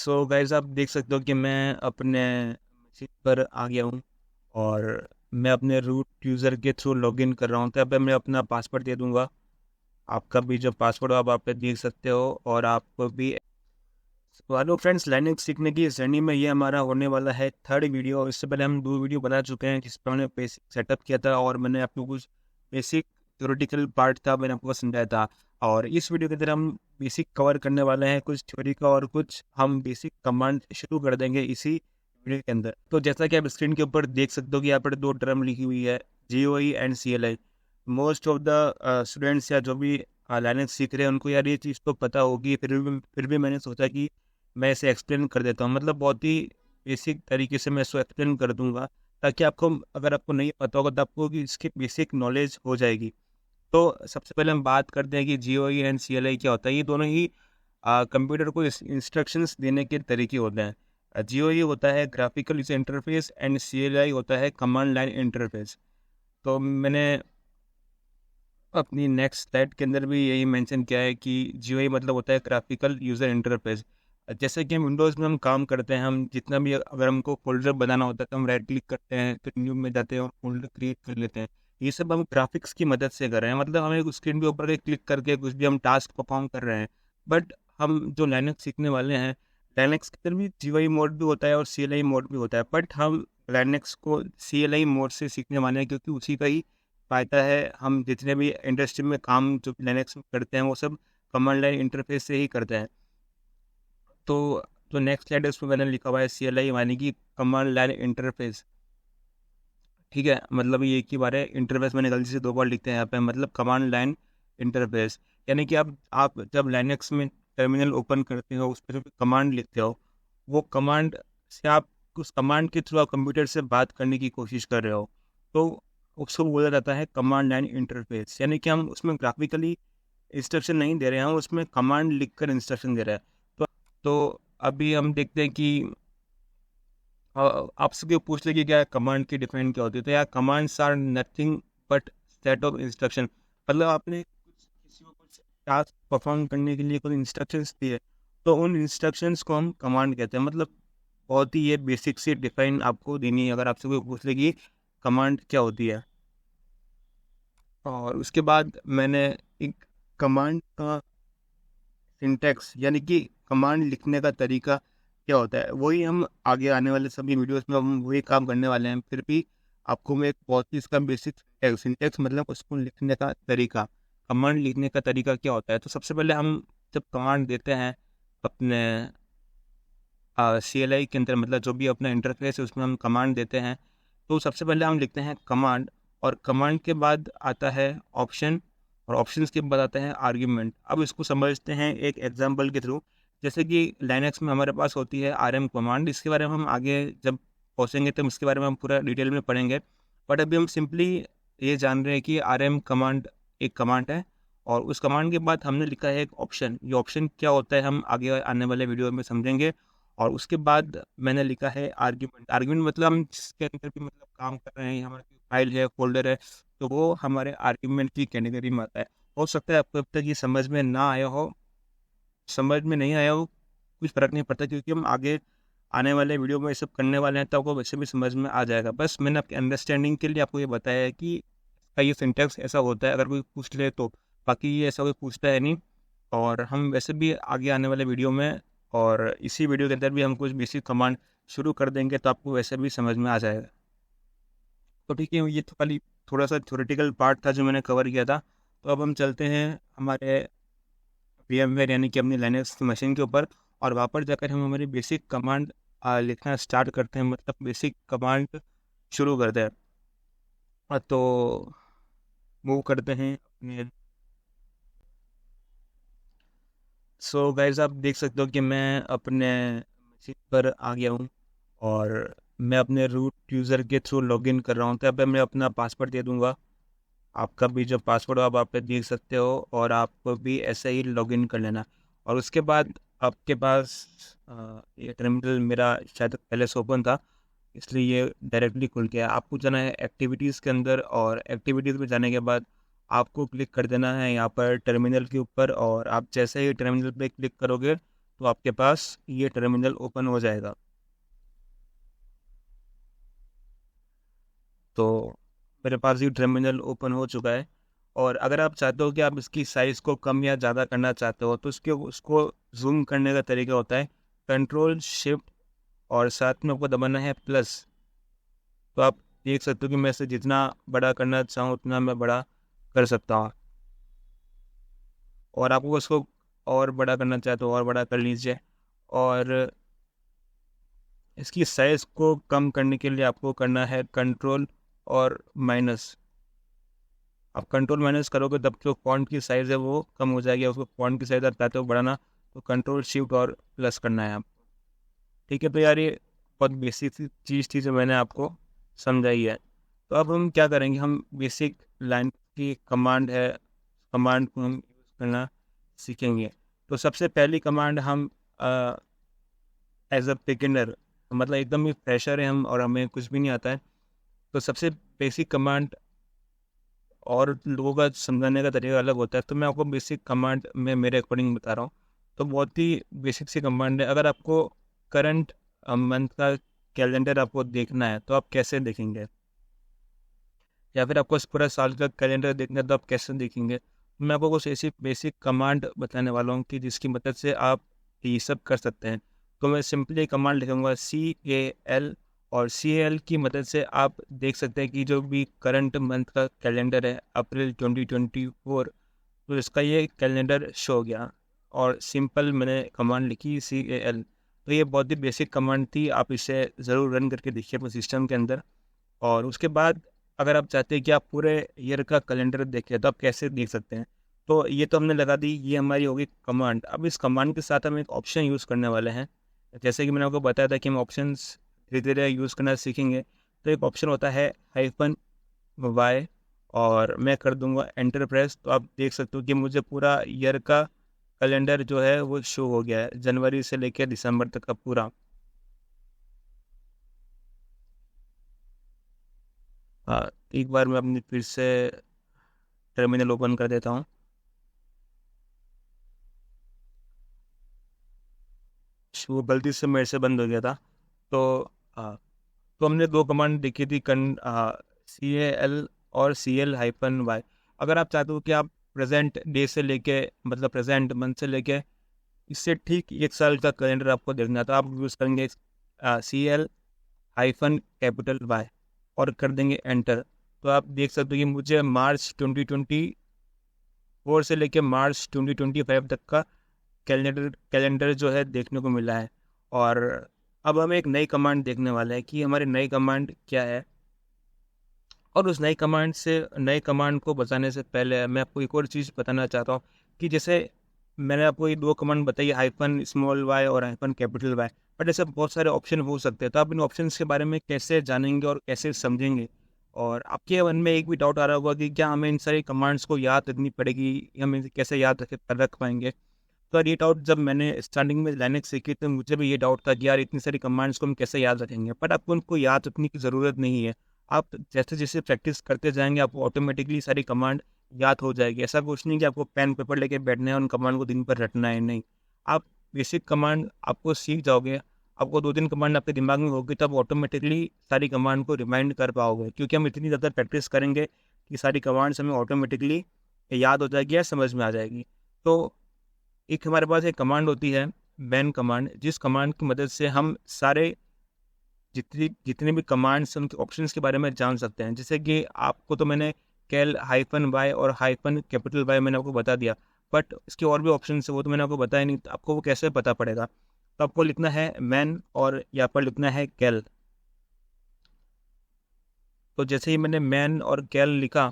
So guys आप देख सकते हो कि मैं अपने मशीन पर आ गया हूँ और मैं अपने रूट यूज़र के थ्रू लॉगिन कर रहा हूँ। तो यहाँ पे मैं अपना पासवर्ड दे दूँगा। आपका भी जो पासवर्ड हो आप पे देख सकते हो और आपको भी। हेलो फ्रेंड्स, लाइनक्स सीखने की जर्नी में ये हमारा होने वाला है थर्ड वीडियो। इससे पहले हम 2 वीडियो बना चुके हैं जिस पर हमने बेसिक सेटअप किया था और मैंने आपको कुछ बेसिक थ्योरेटिकल पार्ट था, मैंने आपको समझाया था। और इस वीडियो के अंदर हम बेसिक कवर करने वाले हैं, कुछ थ्योरी का और कुछ हम बेसिक कमांड शुरू कर देंगे इसी वीडियो के अंदर। तो जैसा कि आप स्क्रीन के ऊपर देख सकते हो कि यहाँ पर 2 टर्म लिखी हुई है, GUI and CLI। Most of the students या जो भी लाइनक्स सीख रहे हैं उनको यार ये चीज़ तो पता होगी, फिर भी मैंने सोचा कि मैं इसे एक्सप्लेन कर देता हूँ। मतलब बहुत ही बेसिक तरीके से मैं इसको एक्सप्लेन कर दूंगा ताकि आपको, अगर आपको नहीं पता होगा तो आपको कि इसकी बेसिक नॉलेज हो जाएगी। तो सबसे पहले हम बात करते हैं कि GUI एंड CLI क्या होता है। ये दोनों ही कंप्यूटर को इंस्ट्रक्शंस देने के तरीके होते हैं। GUI होता है graphical user interface and CLI होता है कमांड लाइन इंटरफेस। तो मैंने अपनी नेक्स्ट स्लाइड के अंदर भी यही मेंशन किया है कि GUI मतलब होता है ग्राफिकल यूज़र इंटरफेस। जैसे कि हम विंडोज़ में हम काम करते हैं, हम जितना भी अगर हमको फोल्डर बनाना होता है तो हम राइट क्लिक करते हैं, फिर न्यू में जाते हैं और फोल्डर क्रिएट कर लेते हैं। ये सब हम ग्राफिक्स की मदद से कर रहे हैं, मतलब हमें स्क्रीन के ऊपर क्लिक करके कुछ भी हम टास्क परफॉर्म कर रहे हैं। बट हम जो लाइनक्स सीखने वाले हैं, लाइनक्स के अंदर भी GUI मोड भी होता है और CLI मोड भी होता है। बट हम लाइनक्स को CLI मोड से सीखने वाले हैं क्योंकि उसी का ही फ़ायदा है। हम जितने भी इंडस्ट्री में काम जो लिनक्स में करते हैं वो सब कमांड लाइन इंटरफेस से ही करते हैं। तो जो नेक्स्ट स्लाइड है उसमें मैंने लिखा हुआ है CLI यानी कि कमांड लाइन इंटरफेस। ठीक है, मतलब ये एक ही बार है। इंटरफेस मैंने गलती से 2 बार लिखते हैं यहाँ पे, मतलब कमांड लाइन इंटरफेस। यानी कि आप जब लाइनक्स में टर्मिनल ओपन करते हो, उस पर जो कमांड लिखते हो, वो कमांड से आप उस कमांड के थ्रू आप कंप्यूटर से बात करने की कोशिश कर रहे हो, तो उसको बोला जाता है कमांड लाइन इंटरफेस। यानी कि हम उसमें ग्राफिकली इंस्ट्रक्शन नहीं दे रहे हैं, हम उसमें कमांड लिखकर इंस्ट्रक्शन दे रहे हैं। तो अभी हम देखते हैं कि आपसे कोई पूछ ले कि क्या कमांड की डिफाइन क्या होती है, तो यार commands are nothing but set of instruction. मतलब आपने किसी को कुछ टास्क परफॉर्म करने के लिए कुछ इंस्ट्रक्शंस दिए, तो उन इंस्ट्रक्शंस को हम कमांड कहते हैं। मतलब बहुत ही ये बेसिक सी डिफाइन आपको देनी है अगर आपसे कोई पूछ ले कि कमांड क्या होती है। और उसके बाद मैंने एक कमांड का सिंटैक्स यानी कि कमांड लिखने का तरीका क्या होता है वही हम आगे आने वाले सभी वीडियोस में हम वही काम करने वाले हैं। फिर भी आपको मैं एक बहुत ही इसका बेसिक सिंटैक्स मतलब उसको लिखने का तरीका, कमांड लिखने का तरीका क्या होता है। तो सबसे पहले हम जब कमांड देते हैं अपने CLI के अंदर, मतलब जो भी अपना इंटरफेस है उसमें हम कमांड देते हैं, तो सबसे पहले हम लिखते हैं कमांड और कमांड के बाद आता है ऑप्शन और ऑप्शंस के बाद आता है आर्ग्यूमेंट। अब इसको समझते हैं एक एग्जांपल के थ्रू। जैसे कि लाइनक्स में हमारे पास होती है RM कमांड, इसके बारे में हम आगे जब पहुँचेंगे तब इसके बारे में हम पूरा डिटेल में पढ़ेंगे। बट अभी हम सिंपली ये जान रहे हैं कि RM कमांड एक कमांड है और उस कमांड के बाद हमने लिखा है एक ऑप्शन। ये ऑप्शन क्या होता है हम आगे आने वाले वीडियो में समझेंगे। और उसके बाद मैंने लिखा है आर्ग्यूमेंट। आर्ग्यूमेंट मतलब हम जिसके अंदर भी मतलब काम कर रहे हैं, हमारे फाइल है, फोल्डर है, तो वो हमारे आर्ग्यूमेंट की कैटेगरी में आता है। हो सकता है आपको अब तक ये समझ में ना आया हो, समझ में नहीं आया हो, कुछ फ़र्क नहीं पड़ता क्योंकि हम आगे आने वाले वीडियो में ये सब करने वाले हैं तो आपको वैसे भी समझ में आ जाएगा। बस मैंने आपकी अंडरस्टैंडिंग के लिए आपको ये बताया है कि इसका ये सिंटैक्स ऐसा होता है, अगर कोई पूछ ले तो। बाकी ये ऐसा कोई पूछता है नहीं। और हम वैसे भी आगे आने वाले वीडियो में और इसी वीडियो के अंदर भी हम कुछ बेसिक कमांड शुरू कर देंगे तो आपको वैसे भी समझ में आ जाएगा। तो ठीक है, ये तो खाली थोड़ा सा थ्योरेटिकल पार्ट था जो मैंने कवर किया था। तो अब हम चलते हैं हमारे VMware यानी कि अपनी लाइनक्स मशीन के ऊपर और वहाँ पर जाकर हम हमारी बेसिक कमांड लिखना स्टार्ट करते हैं, मतलब बेसिक कमांड शुरू करते हैं। तो मूव करते हैं अपने। सो गाइज आप देख सकते हो कि मैं अपने मशीन पर आ गया हूँ और मैं अपने रूट यूज़र के थ्रू लॉगिन कर रहा हूँ। तो यहाँ पे मैं अपना पासवर्ड दे दूँगा। आपका भी जो पासवर्ड हो आप पे देख सकते हो और आपको भी ऐसे ही लॉगिन कर लेना। और उसके बाद आपके पास ये टर्मिनल मेरा शायद पहले से ओपन था इसलिए ये डायरेक्टली खुल गया। आपको जाना है एक्टिविटीज़ के अंदर और एक्टिविटीज़ में जाने के बाद आपको क्लिक कर देना है यहाँ पर टर्मिनल के ऊपर। और आप जैसे ही टर्मिनल पे क्लिक करोगे तो आपके पास ये टर्मिनल ओपन हो जाएगा। तो मेरे पास ये टर्मिनल ओपन हो चुका है। और अगर आप चाहते हो कि आप इसकी साइज़ को कम या ज़्यादा करना चाहते हो तो उसको जूम करने का तरीका होता है कंट्रोल शिफ्ट और साथ में आपको दबाना है प्लस। तो आप देख सकते हो कि मैं इसे जितना बड़ा करना चाहूँ उतना मैं बड़ा कर सकता हूँ। और आपको उसको और बड़ा करना चाहे तो और बड़ा कर लीजिए। और इसकी साइज़ को कम करने के लिए आपको करना है कंट्रोल और माइनस। आप कंट्रोल माइनस करोगे तब जो फॉन्ट की साइज़ है वो कम हो जाएगी। उसको फॉन्ट की साइज़ आप चाहते हो बढ़ाना तो कंट्रोल शिफ्ट और प्लस करना है आप। ठीक है, तो यार ये बहुत बेसिक सी चीज़ थी जो मैंने आपको समझाई है। तो अब हम क्या करेंगे, हम बेसिक लाइन की कमांड को हम यूज़ करना सीखेंगे। तो सबसे पहली कमांड हम एज अ बिगिनर, मतलब एकदम ही फ्रेशर है हम और हमें कुछ भी नहीं आता है, तो सबसे बेसिक कमांड और लोगों का समझाने का तरीका अलग होता है। तो मैं आपको बेसिक कमांड में मेरे अकॉर्डिंग बता रहा हूँ। तो बहुत ही बेसिक सी कमांड है। अगर आपको करंट मंथ का कैलेंडर आपको देखना है तो आप कैसे देखेंगे, या फिर आपको इस पूरा साल का कैलेंडर देखना है तो आप कैसे देखेंगे। मैं आपको कुछ ऐसी बेसिक कमांड बताने वाला हूँ कि जिसकी मदद से आप ये सब कर सकते हैं। तो मैं सिंपली कमांड लिखूँगा CAL, और CAL की मदद से आप देख सकते हैं कि जो भी करंट मंथ का कैलेंडर है अप्रैल 2024, तो इसका ये कैलेंडर शो हो गया। और सिंपल मैंने कमांड लिखी CAL। तो ये बहुत ही बेसिक कमांड थी, आप इसे ज़रूर रन करके देखिए अपने सिस्टम के अंदर। और उसके बाद अगर आप चाहते हैं कि आप पूरे ईयर का कैलेंडर देखें तो आप कैसे देख सकते हैं। तो ये तो हमने लगा दी, ये हमारी होगी कमांड। अब इस कमांड के साथ हम एक ऑप्शन यूज़ करने वाले हैं। जैसे कि मैंने आपको बताया था कि हम ऑप्शंस धीरे धीरे यूज़ करना सीखेंगे। तो एक ऑप्शन होता है -y, और मैं कर दूंगा एंटर प्रेस। तो आप देख सकते हो कि मुझे पूरा ईयर का कैलेंडर जो है वो शो हो गया है, जनवरी से लेकर दिसंबर तक का पूरा। हाँ, एक बार मैं अपनी फिर से टर्मिनल ओपन कर देता हूँ। वो गलती से मेरे से बंद हो गया था। तो हाँ, तो हमने दो कमांड देखी थी, CAL और CL-Y। अगर आप चाहते हो कि आप प्रेजेंट डे से लेके, मतलब प्रेजेंट मंथ से लेके इससे ठीक एक साल का कैलेंडर आपको देखना है तो आप यूज़ करेंगे CL-Y और कर देंगे एंटर। तो आप देख सकते हो कि मुझे मार्च 2024 से लेके मार्च 2025 तक का कैलेंडर जो है देखने को मिला है। और अब हम एक नई कमांड देखने वाले हैं कि हमारी नई कमांड क्या है। और उस नई कमांड को बताने से पहले मैं आपको एक और चीज़ बताना चाहता हूँ कि जैसे मैंने आपको ये दो कमांड बताई, -y और -Y, बट ऐसे बहुत सारे ऑप्शन हो सकते हैं। तो आप इन ऑप्शंस के बारे में कैसे जानेंगे और कैसे समझेंगे। और आपके मन में एक भी डाउट आ रहा होगा कि क्या हमें इन सारी कमांड्स को याद रखनी पड़ेगी, हम इसे कैसे याद रख पाएंगे। तो यार ये डाउट जब मैंने स्टार्टिंग में लाइनेक्स सीखी तो मुझे भी ये डाउट था कि यार इतनी सारी कमांड्स को हम कैसे याद रखेंगे, बट आपको उनको याद रखने की ज़रूरत नहीं है। आप जैसे जैसे प्रैक्टिस करते जाएंगे आपको ऑटोमेटिकली सारी कमांड याद हो जाएगी। ऐसा कुछ नहीं कि आपको पेन पेपर लेके बैठना है और उन कमांड को दिन भर रटना है, नहीं। आप बेसिक कमांड आपको सीख जाओगे, आपको 2 दिन कमांड आपके दिमाग में होगी तब ऑटोमेटिकली सारी कमांड को रिमाइंड कर पाओगे, क्योंकि हम इतनी ज़्यादा प्रैक्टिस करेंगे कि सारी कमांड्स हमें ऑटोमेटिकली याद हो जाएगी या समझ में आ जाएगी। तो एक हमारे पास एक कमांड होती है मैन कमांड, जिस कमांड की मदद से हम सारे जितने भी कमांड्स उनके ऑप्शंस के बारे में जान सकते हैं। जैसे कि आपको तो मैंने -y और -Y मैंने आपको बता दिया, बट इसके और भी ऑप्शन है वो तो मैंने आपको बताया नहीं, तो आपको वो कैसे पता पड़ेगा। तो आपको लिखना है मैन और यहाँ पर लिखना है कैल। तो जैसे ही मैंने मैन और कैल लिखा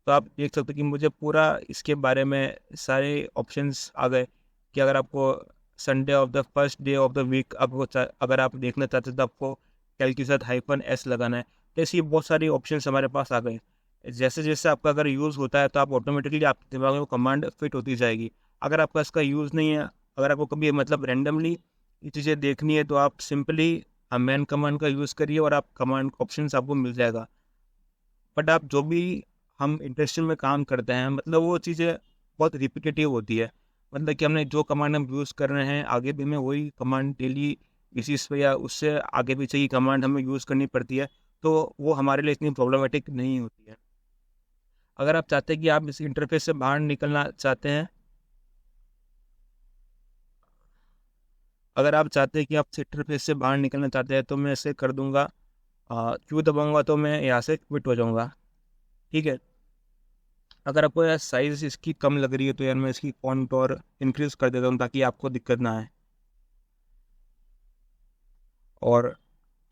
तो आप देख सकते हो कि मुझे पूरा इसके बारे में सारे ऑप्शंस आ गए कि अगर आपको Sunday of the first day of the week आपको अगर आप देखना चाहते तो आपको कैल के साथ -s लगाना है। तो ऐसी बहुत सारी ऑप्शंस हमारे पास आ गए। जैसे जैसे आपका अगर यूज़ होता है तो आप ऑटोमेटिकली आपके दिमाग में वो कमांड फिट होती जाएगी। अगर आपका इसका यूज़ नहीं है, अगर आपको कभी मतलब रेंडमली ये चीज़ें देखनी है तो आप सिंपली मैन कमांड का यूज़ करिए और आप कमांड ऑप्शंस आपको मिल जाएगा। बट आप जो भी हम इंडस्ट्री में काम करते हैं, मतलब वो चीज़ें बहुत रिपीटेटिव होती है। मतलब कि हमने जो कमांड हम यूज़ कर रहे हैं आगे भी हमें वही कमांड डेली बेसिस पे या उससे आगे पीछे की कमांड हमें यूज़ करनी पड़ती है, तो वो हमारे लिए इतनी प्रॉब्लमेटिक नहीं होती है। अगर आप चाहते हैं कि आप इस इंटरफेस से बाहर निकलना चाहते हैं, अगर आप चाहते हैं कि आप इस इंटरफेस से बाहर निकलना चाहते हैं तो मैं ऐसे कर दूंगा, क्यू दबाऊंगा तो मैं यहाँ से क्विट हो जाऊंगा। ठीक है। अगर आपको यार साइज़ इसकी कम लग रही है तो यार मैं इसकी फॉन्ट और इंक्रीज़ कर देता हूँ ताकि आपको दिक्कत ना आए। और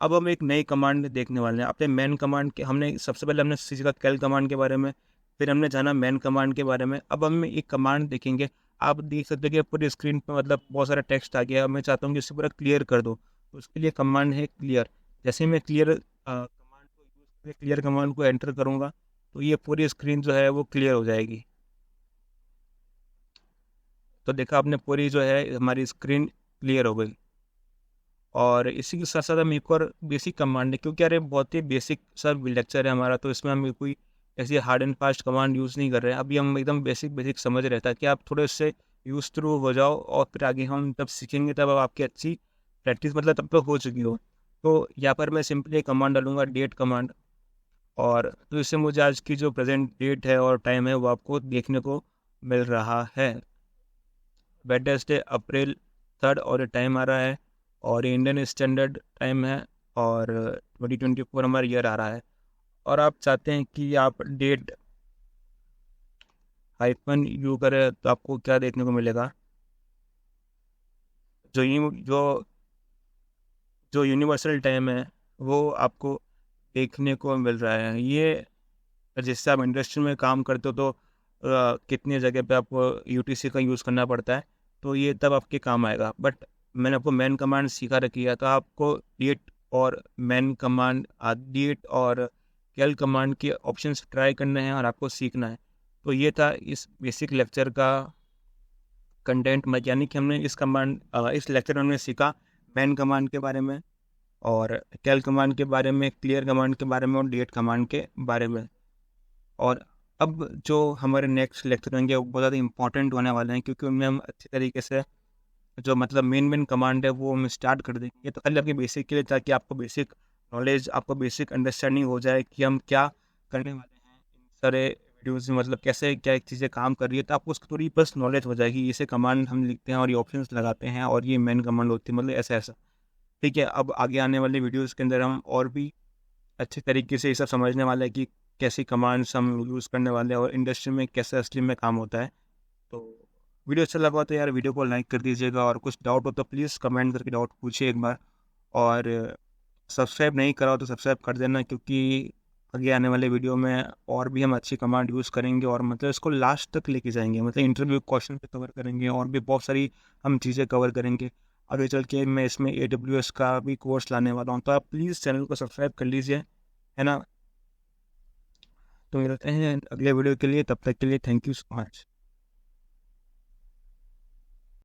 अब हम एक नई कमांड देखने वाले हैं। अपने मैन कमांड के हमने सबसे पहले हमने सीखा कैल कमांड के बारे में, फिर हमने जाना मैन कमांड के बारे में। अब हम एक कमांड देखेंगे। आप देख सकते हैं कि पूरी स्क्रीन पर मतलब बहुत सारा टेक्स्ट आ गया। मैं चाहता हूँ कि इसे पूरा क्लियर कर दो, तो उसके लिए कमांड है क्लियर। जैसे मैं क्लियर कमांड को एंटर करूँगा तो ये पूरी स्क्रीन जो है वो क्लियर हो जाएगी। तो देखा आपने, पूरी जो है हमारी स्क्रीन क्लियर हो गई। और इसी के साथ साथ हम एक और बेसिक कमांड है, क्योंकि अरे बहुत ही बेसिक सब लेक्चर है हमारा, तो इसमें हम कोई ऐसी hard and fast command use नहीं कर रहे हैं। अभी हम एकदम बेसिक बेसिक समझ रहे था कि आप थोड़े उससे यूज़ थ्रू हो जाओ और फिर आगे हम तब सीखेंगे, तब आपकी अच्छी प्रैक्टिस मतलब तब तक हो चुकी हो। तो यहाँ पर मैं सिंपली कमांड डालूंगा, डेट कमांड। और तो इससे मुझे आज की जो प्रेजेंट डेट है और टाइम है वो आपको देखने को मिल रहा है। वेडनेसडे अप्रैल 3 और टाइम आ रहा है और इंडियन स्टैंडर्ड टाइम है और 2024 हमारा ईयर आ रहा है। और आप चाहते हैं कि आप डेट हाइफन यू करें तो आपको क्या देखने को मिलेगा, जो यू जो यूनिवर्सल टाइम है वो आपको देखने को मिल रहा है। ये जिससे आप इंडस्ट्री में काम करते हो तो कितनी जगह पे आपको यूटीसी का यूज़ करना पड़ता है, तो ये तब आपके काम आएगा। बट मैंने आपको मैन कमांड सिखा रखी है, तो आपको डेट और मैन कमांड डेट और कैल कमांड के ऑप्शंस ट्राई करने हैं और आपको सीखना है। तो ये था इस बेसिक लेक्चर का कंटेंट। यानी कि हमने इस लेक्चर में हमने सीखा मैन कमांड के बारे में और कैल कमांड के बारे में, क्लियर कमांड के बारे में और डेट कमांड के बारे में। और अब जो हमारे नेक्स्ट लेक्चर होंगे वो बहुत ज़्यादा इंपॉर्टेंट होने वाले हैं, क्योंकि उनमें हम अच्छी तरीके से जो मतलब मेन कमांड है वो हम स्टार्ट कर देंगे। ये तो खाली आपके बेसिक के लिए, ताकि आपको बेसिक नॉलेज, आपको बेसिक अंडरस्टैंडिंग हो जाए कि हम क्या करने वाले हैं इन सारे वीडियोज़ में, मतलब कैसे क्या एक चीज़ें काम कर रही है, तो आपको उसकी थोड़ी बस नॉलेज हो जाएगी। इसे कमांड हम लिखते हैं और ये ऑप्शंस लगाते हैं और ये मेन कमांड होती है, मतलब ऐसा ऐसा। ठीक है। अब आगे आने वाले वीडियोज़ के अंदर हम और भी अच्छे तरीके से ये सब समझने वाले हैं कि कैसी कमांड्स हम यूज़ करने वाले हैं और इंडस्ट्री में कैसे असली में काम होता है। तो वीडियो अच्छा लगा तो यार वीडियो को लाइक कर दीजिएगा, और कुछ डाउट हो तो प्लीज़ कमेंट करके डाउट पूछिए एक बार। और सब्सक्राइब नहीं करा हो तो सब्सक्राइब कर देना, क्योंकि आगे आने वाले वीडियो में और भी हम अच्छी कमांड यूज़ करेंगे और मतलब इसको लास्ट तक लेके जाएंगे, मतलब इंटरव्यू क्वेश्चन पे कवर करेंगे और भी बहुत सारी हम चीज़ें कवर करेंगे। आगे चल के मैं इसमें AWS का भी कोर्स लाने वाला हूँ, तो आप प्लीज़ चैनल को सब्सक्राइब कर लीजिए, है ना। तो मिलते हैं अगले वीडियो के लिए, तब तक के लिए थैंक यू सो मच।